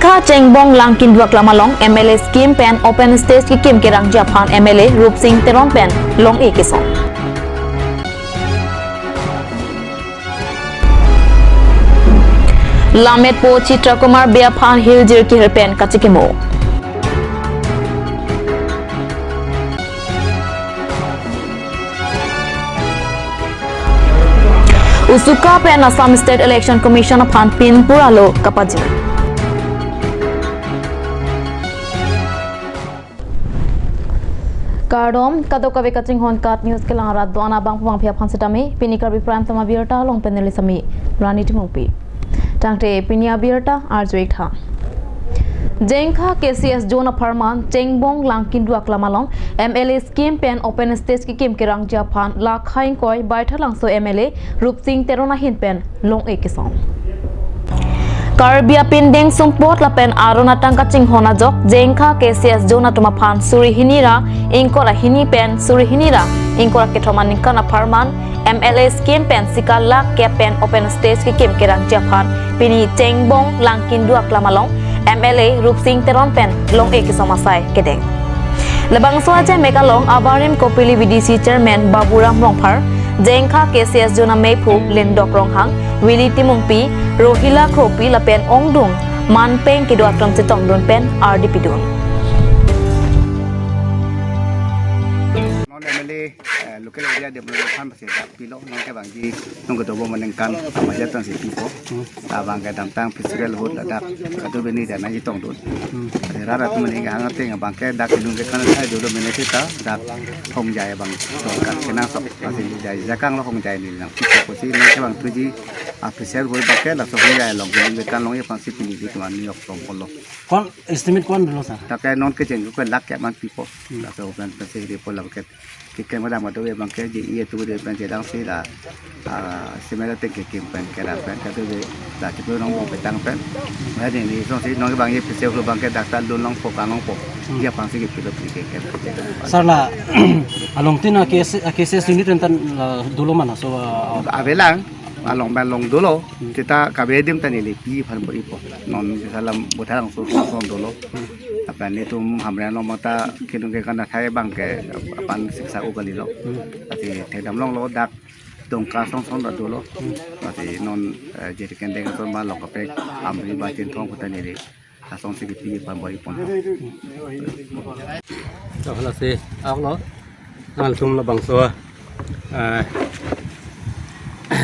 Jengkha Chengbong lang kindwak lamalong MLA scheme pen open stage ki kim kirang Japan MLA Rup Singh Teron pen long e kisong. Lamet po Chitra Kumar Biaphan Hiljir ki herpen kachikimo. Usuka pen Assam State Election Commission upon pin puralo kapajir. Kardom kado kabe kaching hon kat news ke lang rat doana bang pang phia phan setami pinikar bi prime tama birta long peneli sami rani timongpi tangte pinia birta arjoi tha Jengkha KCS Jona Farman Chengbong Langkin Duak Lamalong MLA scheme pen open stage ki kim kirang Japan la khaing koi baitha langso MLA Rup Singh Terona hin pen long e kisong Karbia Pindeng Sumpot la pen Arona Tangka Chinghona jok Jengkha KCS Jona Tuma Phan Suri Hinira Inkora Hini pen Suri Hinira Inkora Ketroman Ninkana Farman MLA scheme pen Sikala ke pen open stage ki kim kirang Japan pini Chengbong Langkin Duak Lamalong MLA Rup Singh Teron pen long ek somasai kedeng lebang soaje mekalong abarim kopili VDC chairman Baburam Rongphar Jengkha KCS Jona Mephu Lindok Ronghang Willy Timungpi Rohila Kropi la pen Ongdung Manpeng kidwa tram chitong don pen RDP don MLA local area development pasida pilo nong ke bangji nong ke dobo menengkan amaja tang si pipo abang ke tang physical hot ladak kadu beni dana jitong dun rara tu mening angate abang ke dak nong ke kan sai dodo meneti ta dak hong jaya bang kan kenang sok masih jaya jakang lo hong jaya ni nang pipo ko si nong ke bang tuji physical hot bakke la so hong jaya long ke kan long ye pang si pini di kan ni yok tong polo kon estimate kon dulu sa ta ke non ke jen ko lak ke man pipo la so kan pesi di pola ke kita madah madah we bangke je ia tu dia pen jedang si la semela te ke kim pen ke la pen katu we la tu nong bong petang pen ma de ni so si nong bang ye pese lu bangke daktar lu nong pok kanong pok dia pang si ke pilo ke sarla along tina kese sini tentan dulu mana so avelang along ban long dulu kita kabedim tani le pi phan bo ipo non salam bothang so so dulu apa ni tu hamra no mata kinung ke kana thai bang ke pan siksa ugali lo ati thedam long lo dak tong ka song song da dulu ati non jadi kendeng to ma lo ka pe amri ba tin thong putani le asong si pi pan bo ipo so hala se ak lo ngal tum la bang so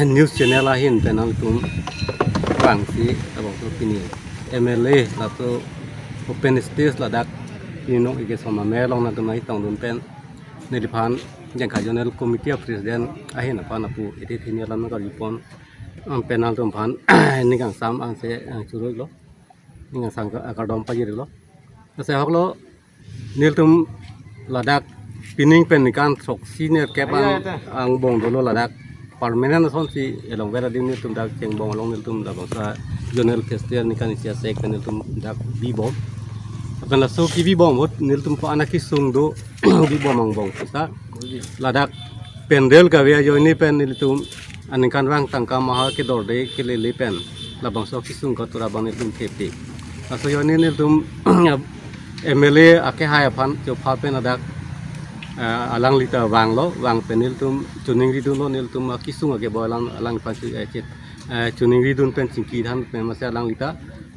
news channel lain penal tum bang si abang tu pini MLA lato open stage ladak inong ige sama melong na tunai tong dun pen nedipan yang kajonel committee of president ahin apa napu edit ini lam na kalipon penal tum pan ni kang sam ang se churoi lo ni kang sang akadom pajir lo se hok lo nil tum ladak pining pen kan sok senior kepan ang bong dolo ladak permanent son si elong vera dim tum dak Chengbong long nil tum dak sa jonel festival ni kan sia sek nil tum dak bi bom akan la so ki bi bom hot nil tum pa anaki sung do bi bom ang bong sa ladak pendel ka via jo ni pen nil tum anin kan rang tangka maha ke dorde ke le pen la bang so ki sung ka tura bang nil tum tepi aso yo ni nil tum MLA ake hai phan jo pha pen adak alang lita wang lo wang penil tum tuning ridun lo nil tum kisung age boilang alang pasi chet tuning ridun pen singki than pen masa alang lita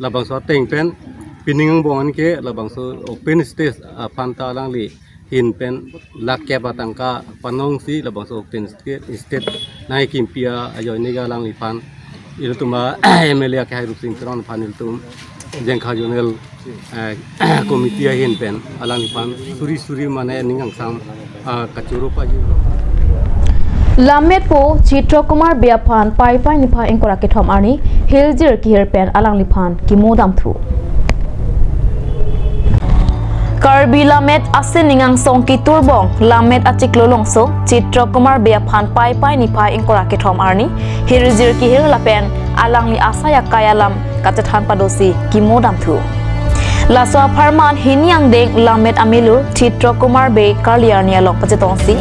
labang so teng pen pining bongan ke labang so open stage panta alang li hin pen lak ke batangka panong si labang so open state nai kimpia ayo ni ga alang li pan il tuma MLA ke Rup Singh Teron panil tum Jengkha jonel komiti ahin pen alang pan suri mane ningang sam kachuro paji Lamet po Chitra Kumar Biaphan pai nipa engkora ke thom arni hiljir ki her pen alang liphan ki modam thu Karbi Lamet asin ningang song ki turbong Lamet achik lolongso Chitra Kumar Biaphan pai nipa engkora ke thom arni hiljir ki her lapen alang li asaya kayalam kachathan padosi ki modam thu Laswa Farman Hinyang Deng Lamet Amilur Chitra Kumar Be Karliar Nialong Pachetongsi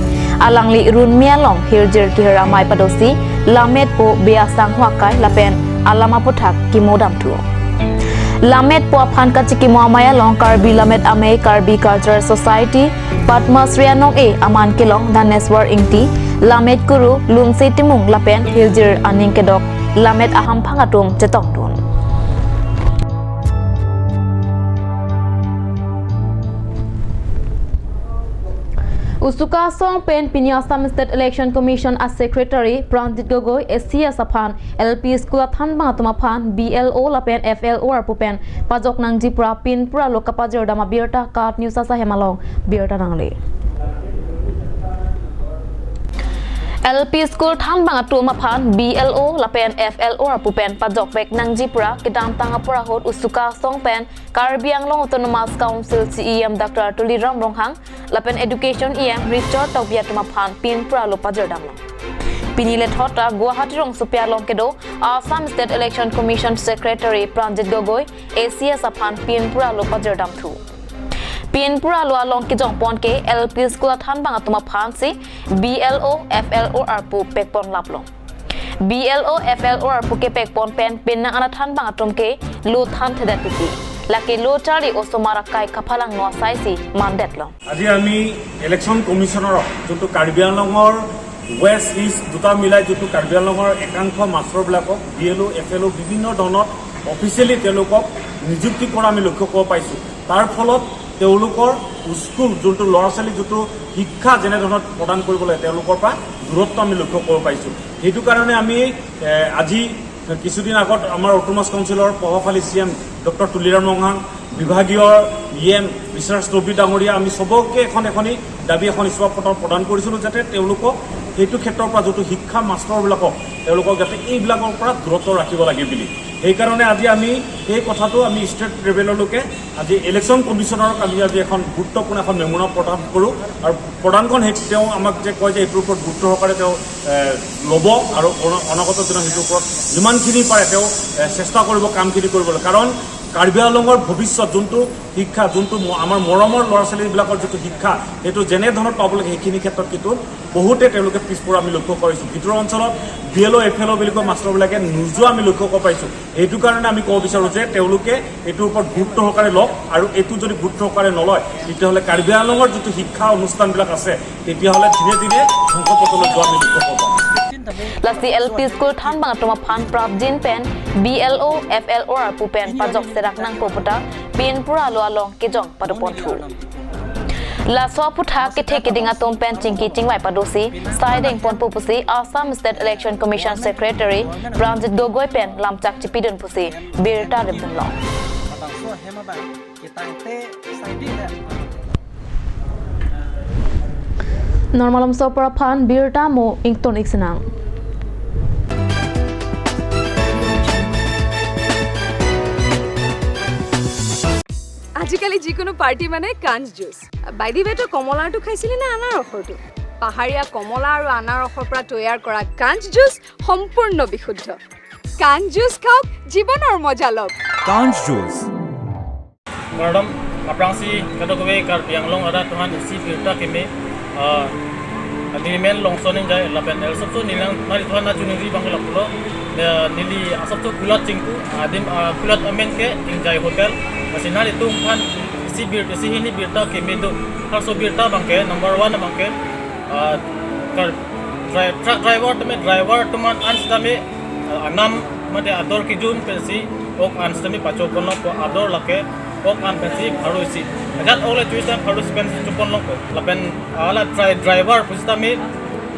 Alangli Run Mialong Hiljir Kihara Mai Padosi Lamet Po Bea Sang Huakai Lapen Alama Puthak Kimodam Tu Lamet po phan ka chiki moamaya long Karbi Lamet Ame Karbi Cultural Society Patma Srianong e aman kilong Daneswar ingti Lamet Guru Lunsi Timung Lapen Hiljir Aning Kedok Lamet Aham Pangatum Chetong Dun Usuka Song Pen Pinya Assam State Election Commission as Secretary Pranjit Gogoi SCS Aphan LP School Athan Bangatuma Phan BLO Lapen FLO Arpupen Pajok Nang Jipra Pin Pura Lokapajor Dama Birta Kat News Asa Hemalong Birta Nangli LP School Than Bangatuma Phan BLO Lapen FLO Arpupen Pajok Bek Nang Jipra Kidam Tangapura Hot Usuka Song Pen Karbi Anglong Autonomous Council CEM Dr. Tuliram Ronghang Lapen Education EM Richard Taubiatuma Phan Pin Pura Lopajor Damlo Pinilet Hota Guwahati Rong Supia Longkedo Assam State Election Commission Secretary Pranjit Gogoi ACS Aphan Pin Pura Lopajor Dam Thu Pin Pura Lo Along Kijong Pon ke LP School Than Bangatuma Phan si BLO FLO Arpu Pekpon Laplo BLO FLO Arpu ke Pekpon Pen Pin Nang Anathan Bangatum ke Lu Than Thedapiti Laki Lu Chari Osomarakai Kapalang Noa Saisi Mandetlo আজি আমি election কমিশনৰ যোনটো কাৰ্বি আংলঙৰ West east দুটা মিলাই যোনটো কাৰ্বি আংলঙৰ একাংশ মাষ্টৰবিলাকক BLO এফএলও বিভিন্ন ধৰণৰ অফিচিয়েলি তেওঁলোকক নিযুক্তি কৰা আমি লক্ষ্য কৰিব পাইছোঁ তাৰ ফলত তেওঁলোকৰ স্কুল যোনটো ল'ৰা ছোৱালী যোনটো শিক্ষা যেনে ধৰণত প্ৰদান কৰিবলৈ তেওঁলোকৰ পৰা দূৰত্ব আমি লক্ষ্য কৰিব পাইছোঁ সেইটো কাৰণে আমি আজি কিছুদিন আগত আমাৰ অটোনমাস কাউন্সিলৰ প্ৰভাৱশালী CM ডক্টৰ তুলিৰাম ৰংহাং বিভাগীয় EM ৰিচাৰ্চ টবি ডাঙৰীয়া আমি সবকে এখনি দাবী এখন ইস্যুৱা পত্ৰ প্ৰদান কৰিছিলোঁ যাতে তেওঁলোকক সেইটো ক্ষেত্ৰৰ পৰা যোনটো শিক্ষা মাষ্টৰবিলাকক তেওঁলোকক যাতে এইবিলাকৰ পৰা দূৰত্ব ৰাখিব লাগে বুলি সেইকাৰণে আজি আমি এই কথাটো আমি ষ্টেট লেভেললৈকে আজি ইলেকশ্যন কমিশনৰক আমি আজি এখন গুৰুত্বপূৰ্ণ এখন মেমোনা প্ৰদান কৰোঁ আৰু প্ৰদানখন তেওঁ আমাক যে কয় যে এইটোৰ ওপৰত গুৰুত্ব সহকাৰে তেওঁ ল'ব আৰু অনাগত দিনত সেইটোৰ ওপৰত যিমানখিনি পাৰে তেওঁ চেষ্টা কৰিব কামখিনি কৰিবলৈ কাৰণ কাৰ্বি আংলঙৰ ভৱিষ্যত যোনটো শিক্ষা যোনটো আমাৰ মৰমৰ ল'ৰা ছোৱালীবিলাকৰ যিটো শিক্ষা সেইটো যেনে ধৰণত পাব লাগে সেইখিনি ক্ষেত্ৰত কিন্তু বহুতে তেওঁলোকে পিছপৰা আমি লক্ষ্য কৰিছোঁ ভিতৰুৱা অঞ্চলত BLO FLO বুলি কোৱা মাষ্টৰবিলাকে নোযোৱা আমি লক্ষ্য কৰিব পাৰিছোঁ সেইটো কাৰণে আমি ক'ব বিচাৰোঁ যে তেওঁলোকে এইটোৰ ওপৰত গুৰুত্ব সহকাৰে লওক আৰু এইটো যদি গুৰুত্ব সহকাৰে নলয় তেতিয়াহ'লে কাৰ্বি আংলঙৰ যিটো শিক্ষা অনুষ্ঠানবিলাক আছে তেতিয়াহ'লে ধীৰে ধীৰে ধ্বংসপথলৈ যোৱা আমি লক্ষ্য কৰিব Lasi LP School Than Bangatuma Phan Prabjin Pen BLO FLO Arpu Pen Pajok Serak Nang Poputa Pin Pura Lo Along Kijong Padupon Thu La Swaputha Kithe Kidinga Tom Pen Chingki Chingwai Padosi Siding Pon Pupusi Assam State Election Commission Secretary Pranjit Gogoi Pen Lamchak Chipidun Pusi Birta Ribdun Long Normalam Sopra Phan Birta Mo Ington Iksenang আজিকালি যিকোনো party মানে কাঞ্জ juice by the ৱেটো কমলাটো খাইছিলি না আনাৰ ৰসটো পাহাৰীয়া কমলা আৰু আনাৰ ৰসৰ পৰা তৈয়াৰ কৰা কাঞ্জ জুচ সম্পূৰ্ণ বিশুদ্ধ কাঞ্জ জুচ খাওক জীৱনৰ মজা লওক কাঞ্জ juice Madam, aprangsi kadogowe Karbi Anglong ada Tuhan isi Birta keme dilimen longsoning jai lapen el sabso nilang mari Tuhan na junuri bangla pulo nili sabso kulat cingku adim kulat amen ke ingjai hotel masih nali tung Tuhan isi ini Birta keme do harso Birta bangke number 1 bangke truck driver teman ans tame anam mate ador kijun pensi ok ans tame pacokono ko ador lake ok an pensi harusi ajat ole tuisan harus pensi cupon loko lapen ala driver pustami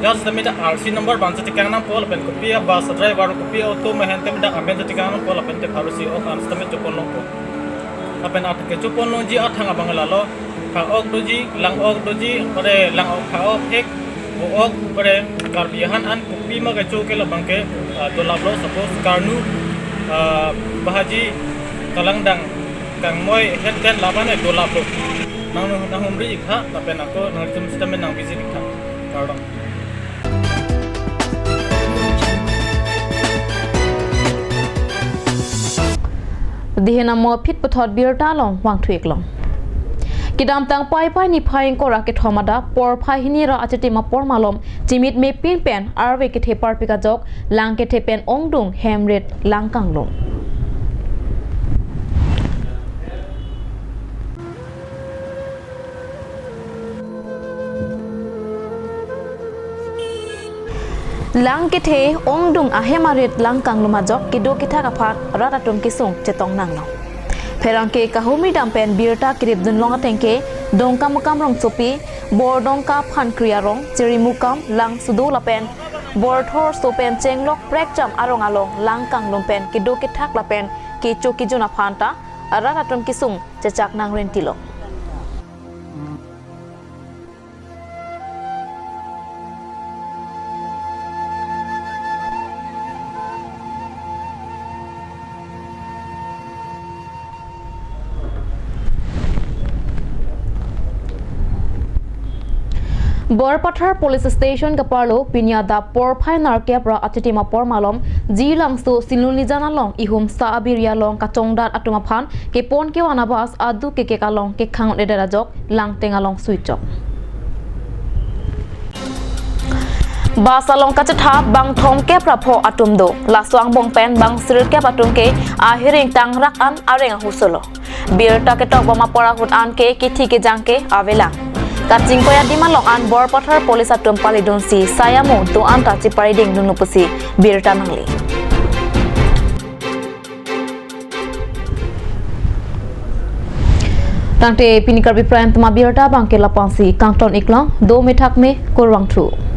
jas tame da RC number bansa tikang nam pol pen kopia bus driver kopia auto mehente da amen tikang nam pol pen te harusi ok an tame cupon loko lapen at ke cupon lonji athanga bangalalo ka ok doji lang ok doji pare lang ok ka ok ek ok pare karbihan an kopi ma ke choke la bangke dolablo suppose karnu bahaji kalandang kang moy head labane dolablo nang humri ikha lapen ako nang system nang visit ikha pardon Dihena mo phit puthot Birta long wang thuik long Kidam tang pai ni phaing ko raket thomada por phai hini ra acheti ma por malom chimit me pin pen arwe ke the par pika jok lang ke the pen ongdung hemret lang kanglong lang ke the ong dung a hemarit lang kang lumajok kido kitha ka phat ratatum kisung chetong nang no pherang ke kahumi dam pen birta krip dun longa tengke dongka mukam rong chopi bor dongka phan kriya rong chiri mukam lang sudu la pen bor thor so pen chenglok prek jam arong along lang kang lum pen kido kithak la pen ki choki juna phanta ratatum kisung chechak nang ren tilo Borpathar Police Station Kaparlo Pinyada Por Phainar Kepra Atitima Por Malom Jilang Sto Siluni Jana Long Ihum Sa Abiria Long Kachongdat Atuma Phan Ke Pon Ke Wanabas Adu Ke Kalong Ke Khang Edera Jok Lang Tengalong Suichok Basalong Kachatha Bang Thom Kepra Pho Atumdo Laswang Bong Pen Bang Sir Kep Atum Ke Ahiring Tang Rak An Areng Husolo Birta Ke Tok Bama Pora Hut An Ke Kithi Ke Jangke Avelang Kacing koya di malong an Borpathar Police atum palidon si sayamu tu anta cipari ding nunupusi birta nangli. Tangte pinikar biprayan tuma birta bangke lapansi kangton iklang do metak me kurwang tru.